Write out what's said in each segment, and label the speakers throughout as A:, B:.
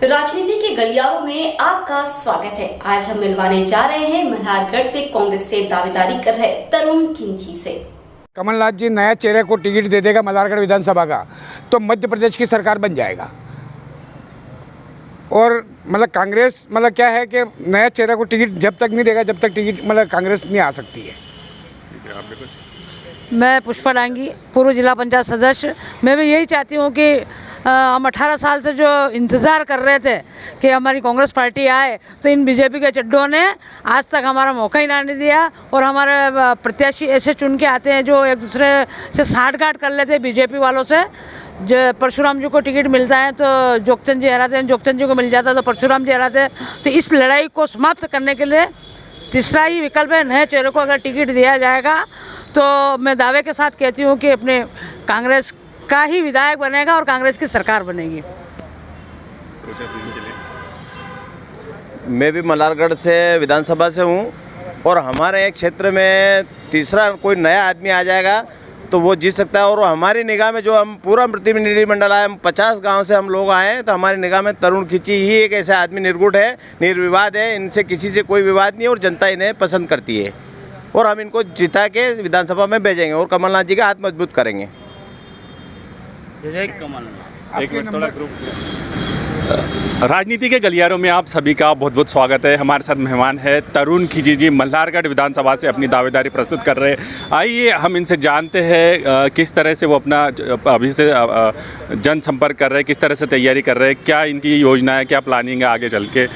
A: राजनीति के गलियारों में आपका स्वागत है। आज हम मिलवाने जा रहे हैं मल्हारगढ़ से कांग्रेस से दावेदारी कर रहे तरुण खिंची से।
B: कमलनाथ जी नया चेहरे को टिकट दे देगा मल्हारगढ़ विधानसभा का तो मध्य प्रदेश की सरकार बन जाएगा। और मतलब कांग्रेस क्या है कि नया चेहरे को टिकट जब तक नहीं देगा जब तक टिकट कांग्रेस नहीं आ सकती है।
C: मैं पुष्पा डांगी, पूर्व जिला पंचायत सदस्य। मैं भी यही चाहती हूँ कि हम 18 साल से जो इंतज़ार कर रहे थे कि हमारी कांग्रेस पार्टी आए, तो इन बीजेपी के चड्डों ने आज तक हमारा मौका ही ना नहीं दिया। और हमारे प्रत्याशी ऐसे चुन के आते हैं जो एक दूसरे से साठगांठ कर लेते हैं बीजेपी वालों से। जो परशुराम जी को टिकट मिलता है तो जोगचंद जी हराते हैं, जोगचंद जी को मिल जाता है तो परशुराम जी हराते हैं। तो इस लड़ाई को समाप्त करने के लिए तीसरा ही विकल्प है, नए चेहरे को अगर टिकट दिया जाएगा तो मैं दावे के साथ कहती हूँ कि अपने कांग्रेस का ही विधायक बनेगा और कांग्रेस की सरकार बनेगी।
D: मैं भी मल्हारगढ़ से विधानसभा से हूँ और हमारे एक क्षेत्र में तीसरा कोई नया आदमी आ जाएगा तो वो जीत सकता है। और हमारी निगाह में जो हम पूरा प्रतिनिधिमंडल आए, हम 50 गांव से हम लोग आए हैं, तो हमारी निगाह में तरुण खिंची ही एक ऐसा आदमी निर्गुण है, निर्विवाद है, इनसे किसी से कोई विवाद नहीं और जनता इन्हें पसंद करती है। और हम इनको जिता के विधानसभा में भेजेंगे और कमलनाथ जी का हाथ मजबूत करेंगे।
E: राजनीति के गलियारों में आप सभी का बहुत बहुत स्वागत है। हमारे साथ मेहमान है तरुण खिंची जी, मल्हारगढ़ विधानसभा से अपनी दावेदारी प्रस्तुत कर रहे हैं। आइए हम इनसे जानते हैं किस तरह से वो अपना अभी से जनसंपर्क कर रहे हैं, किस तरह से तैयारी कर रहे हैं, क्या इनकी योजना है, क्या प्लानिंग है आगे चल के।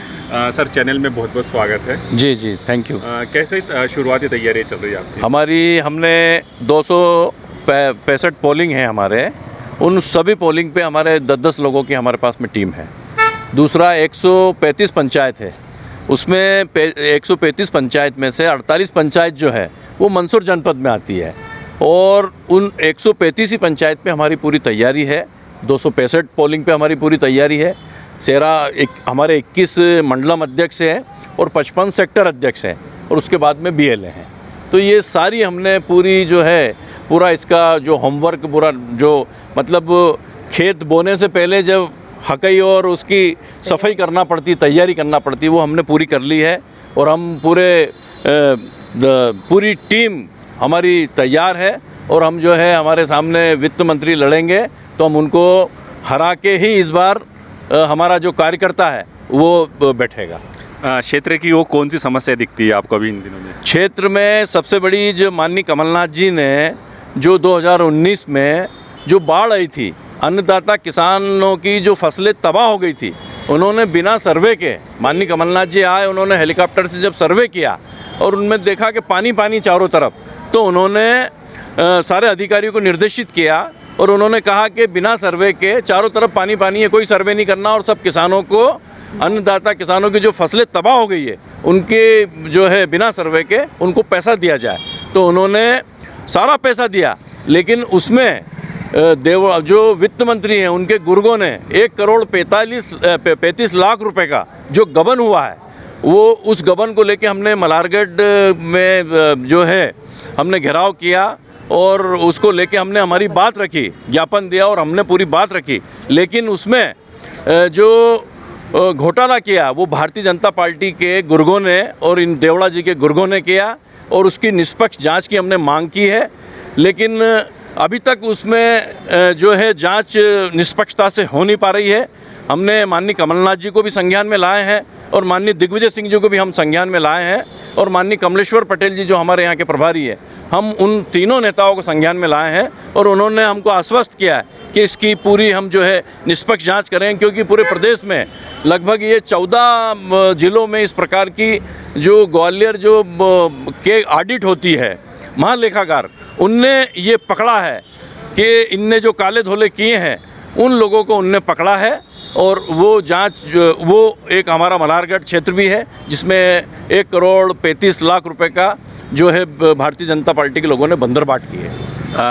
E: सर चैनल में बहुत बहुत स्वागत है।
F: जी थैंक यू।
E: कैसे शुरुआती तैयारी चल रही है आपकी?
F: हमने 265 पोलिंग है हमारे, उन सभी पोलिंग पे हमारे 10-10 लोगों की हमारे पास में टीम है। दूसरा 135 पंचायत है, उसमें 135 पंचायत में से 48 पंचायत जो है वो मंदसौर जनपद में आती है और उन 135 ही पंचायत पे हमारी पूरी तैयारी है। 265 पोलिंग पे हमारी पूरी तैयारी है। हमारे 21 मंडलम अध्यक्ष हैं और 55 सेक्टर अध्यक्ष हैं और उसके बाद में BLA हैं। तो ये सारी हमने पूरा इसका जो होमवर्क पूरा जो खेत बोने से पहले जब हकई और उसकी सफाई करना पड़ती, तैयारी करना पड़ती, वो हमने पूरी कर ली है। और हम पूरी टीम हमारी तैयार है और हम हमारे सामने वित्त मंत्री लड़ेंगे तो हम उनको हरा के ही इस बार हमारा जो कार्यकर्ता है वो बैठेगा।
E: क्षेत्र की वो कौन सी समस्या दिखती है आपको अभी इन दिनों में?
F: क्षेत्र में सबसे बड़ी जो माननीय कमलनाथ जी ने जो 2019 में जो बाढ़ आई थी, अन्नदाता किसानों की जो फसलें तबाह हो गई थी, उन्होंने बिना सर्वे के, माननीय कमलनाथ जी आए, उन्होंने हेलीकॉप्टर से जब सर्वे किया और उनमें देखा कि पानी पानी चारों तरफ, तो उन्होंने सारे अधिकारियों को निर्देशित किया और उन्होंने कहा कि बिना सर्वे के चारों तरफ पानी पानी है, कोई सर्वे नहीं करना और सब किसानों को, अन्नदाता किसानों की जो फसलें तबाह हो गई है उनके बिना सर्वे के उनको पैसा दिया जाए। तो उन्होंने सारा पैसा दिया, लेकिन उसमें जो वित्त मंत्री हैं उनके गुर्गों ने 1,35 लाख रुपए का जो गबन हुआ है, वो उस गबन को लेके हमने मल्हारगढ़ में हमने घेराव किया और उसको लेके हमने हमारी बात रखी, ज्ञापन दिया और हमने पूरी बात रखी। लेकिन उसमें जो घोटाला किया वो भारतीय जनता पार्टी के गुर्गों ने और इन देवड़ा जी के गुर्गों ने किया और उसकी निष्पक्ष जांच की हमने मांग की है। लेकिन अभी तक उसमें जांच निष्पक्षता से हो नहीं पा रही है। हमने माननीय कमलनाथ जी को भी संज्ञान में लाए हैं और माननीय दिग्विजय सिंह जी को भी हम संज्ञान में लाए हैं और माननीय कमलेश्वर पटेल जी जो हमारे यहाँ के प्रभारी है, हम उन तीनों नेताओं को संज्ञान में लाए हैं और उन्होंने हमको आश्वस्त किया है कि इसकी पूरी हम निष्पक्ष जांच करें, क्योंकि पूरे प्रदेश में लगभग ये 14 जिलों में इस प्रकार की जो ग्वालियर के ऑडिट होती है, महालेखाकार, उनने ये पकड़ा है कि इनने जो काले धोले किए हैं उन लोगों को उनने पकड़ा है। और वो जांच वो एक हमारा मल्हारगढ़ क्षेत्र भी है जिसमें 1,35 लाख रुपए का भारतीय जनता पार्टी के लोगों ने बंदरबाट की है।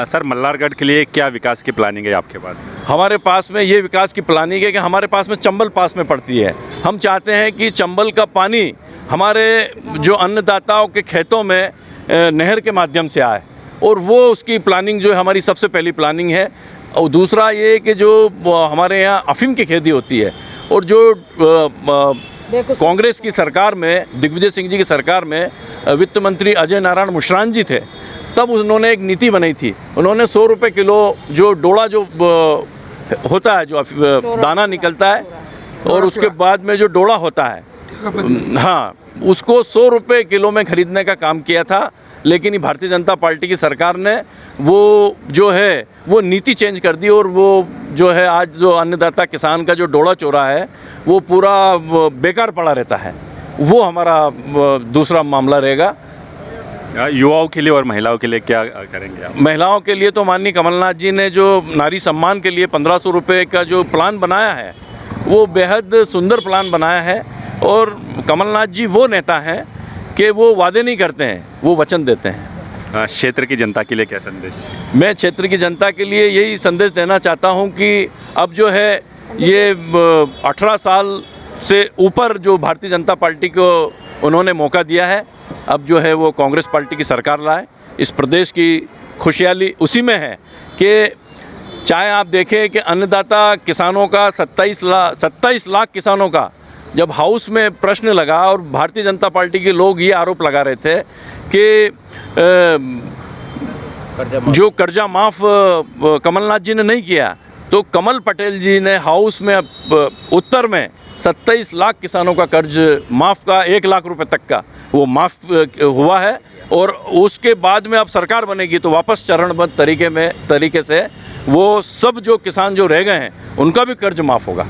E: सर मल्हारगढ़ के लिए क्या विकास की प्लानिंग है आपके पास?
F: हमारे पास में ये विकास की प्लानिंग है कि हमारे पास में चंबल पास में पड़ती है। हम चाहते हैं कि चंबल का पानी हमारे जो अन्नदाताओं के खेतों में नहर के माध्यम से आए और वो उसकी प्लानिंग हमारी सबसे पहली प्लानिंग है। और दूसरा ये कि जो हमारे यहाँ अफीम की खेती होती है और जो कांग्रेस की सरकार में, दिग्विजय सिंह जी की सरकार में वित्त मंत्री अजय नारायण मुशरान जी थे, तब उन्होंने एक नीति बनाई थी। उन्होंने 100 रुपये किलो जो डोला जो होता है, जो दाना निकलता है और उसके बाद में जो डोला होता है, हाँ, उसको 100 रुपये किलो में खरीदने का काम किया था। लेकिन ये भारतीय जनता पार्टी की सरकार ने वो जो है वो नीति चेंज कर दी और वो जो है आज जो अन्नदाता किसान का जो डोला चोरा है वो पूरा बेकार पड़ा रहता है। वो हमारा दूसरा मामला रहेगा।
E: युवाओं के लिए और महिलाओं के लिए क्या करेंगे आप?
F: महिलाओं के लिए तो माननीय कमलनाथ जी ने जो नारी सम्मान के लिए 1500 रुपये का जो प्लान बनाया है वो बेहद सुंदर प्लान बनाया है। और कमलनाथ जी वो नेता हैं कि वो वादे नहीं करते हैं, वो वचन देते हैं।
E: क्षेत्र की जनता के लिए क्या संदेश?
F: मैं क्षेत्र की जनता के लिए यही संदेश देना चाहता हूं कि अब जो है ये 18 साल से ऊपर जो भारतीय जनता पार्टी को उन्होंने मौका दिया है, अब जो है वो कांग्रेस पार्टी की सरकार लाए। इस प्रदेश की खुशहाली उसी में है कि चाहे आप देखें कि अन्नदाता किसानों का 27 लाख किसानों का जब हाउस में प्रश्न लगा और भारतीय जनता पार्टी के लोग ये आरोप लगा रहे थे कि जो कर्जा माफ़ कमलनाथ जी ने नहीं किया, तो कमल पटेल जी ने हाउस में उत्तर में 27 लाख किसानों का कर्ज माफ़ का 1 लाख रुपए तक का वो माफ़ हुआ है। और उसके बाद में अब सरकार बनेगी तो वापस चरणबद्ध तरीके से वो सब जो किसान जो रह गए हैं उनका भी कर्ज माफ़ होगा।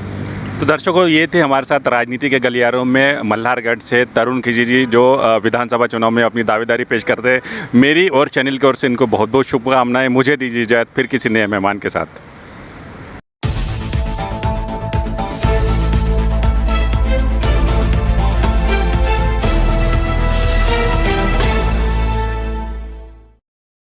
E: तो दर्शकों, ये थे हमारे साथ राजनीति के गलियारों में मल्हारगढ़ से तरुण खिजी जी, जो विधानसभा चुनाव में अपनी दावेदारी पेश करते हैं। मेरी और चैनल की ओर से इनको बहुत बहुत शुभकामनाएं। मुझे दीजिए इजाज़त, फिर किसी नए मेहमान के साथ।